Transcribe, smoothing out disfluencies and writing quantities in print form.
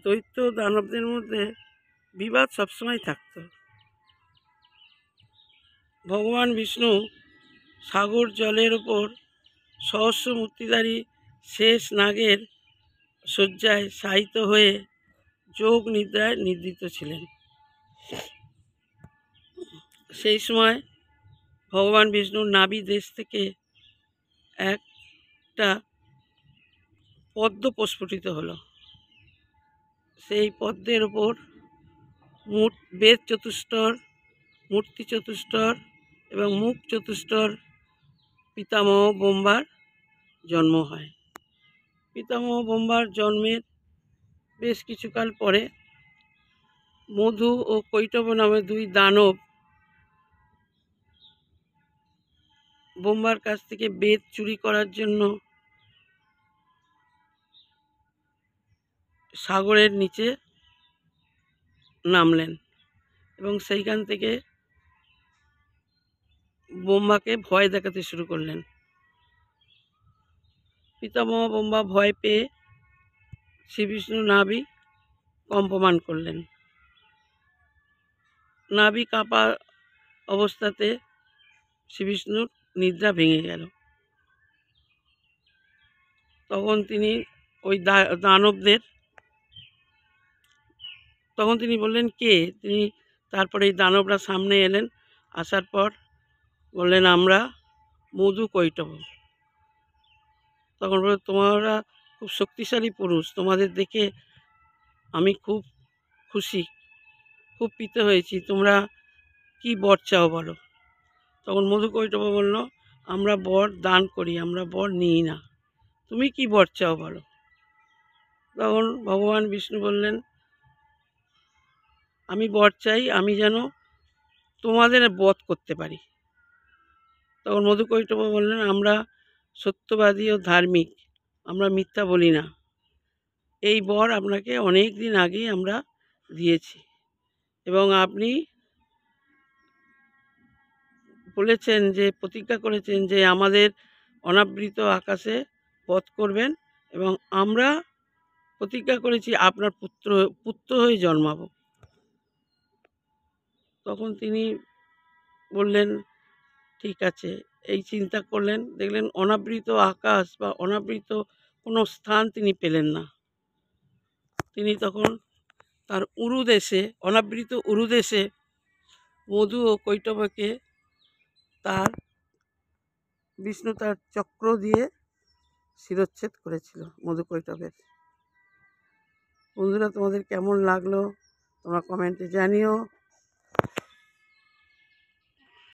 দৈত্য দানবদের মধ্যে বিবাদ সবসময় থাকত। ভগবান বিষ্ণু সাগর জলের ওপর সহস্র মূর্তিধারী শেষ নাগের শয্যায় শায়িত হয়ে যোগ নিদ্রায় নিদ্রিত ছিলেন। সেই সময় ভগবান বিষ্ণুর নাভি দেশ থেকে একটা পদ্ম প্রস্ফুটিত হলো। সেই পদ্মের ওপর বেদ চতুষ্টর, মূর্তি চতুষ্টর এবং মুখ চতুষ্টর পিতামহ ব্রহ্মার জন্ম হয়। পিতামহ ব্রহ্মার জন্মের বেশ কিছুকাল পরে মধু ও কৈটব নামে দুই দানব ব্রহ্মার কাছ থেকে বেদ চুরি করার জন্য সাগরের নিচে নামলেন এবং সেইখান থেকে ব্রহ্মাকে ভয় দেখাতে শুরু করলেন। পিতামহ ব্রহ্মা ভয় পেয়ে শ্রী বিষ্ণুর নাভি কম্পমান করলেন। নাভি কাঁপা অবস্থাতে শ্রী বিষ্ণুর নিদ্রা ভেঙে গেল। তখন তিনি ওই দানবদের বললেন কে? তারপরে এই দানবরা সামনে এলেন। আসার পর বললেন আমরা মধু কৈটব। তখন বলল তোমরা খুব শক্তিশালী পুরুষ, তোমাদের দেখে আমি খুব খুশি, খুব প্রীত হয়েছি, তোমরা কি বর চাও বলো। তখন মধু কৈটব বলল আমরা বর দান করি, আমরা বর নিই না, তুমি কি বর চাও বলো। তখন ভগবান বিষ্ণু বললেন আমি বর চাই আমি যেন তোমাদের বধ করতে পারি। তখন মধু কৈটব বললেন আমরা সত্যবাদী ও ধার্মিক, আমরা মিথ্যা বলি না, এই বর আপনাকে অনেক দিন আগেই আমরা দিয়েছি এবং আপনি বলেছেন যে প্রতিজ্ঞা করেছেন যে আমাদের অনাবৃত আকাশে বধ করবেন এবং আমরা প্রতিজ্ঞা করেছি আপনার পুত্র হয়ে জন্মাবো। তখন তিনি বললেন ঠিক আছে। এই চিন্তা করলেন, দেখলেন অনাবৃত আকাশ বা অনাবৃত কোনো স্থান তিনি পেলেন না। তিনি তখন তার উরুদেশে, অনাবৃত উরুদেশে মধু ও কৈটবকে বিষ্ণু তার চক্র দিয়ে শিরচ্ছেদ করেছিল মধু কৈটবের। বন্ধুরা তোমাদের কেমন লাগলো তোমরা কমেন্টে জানিও।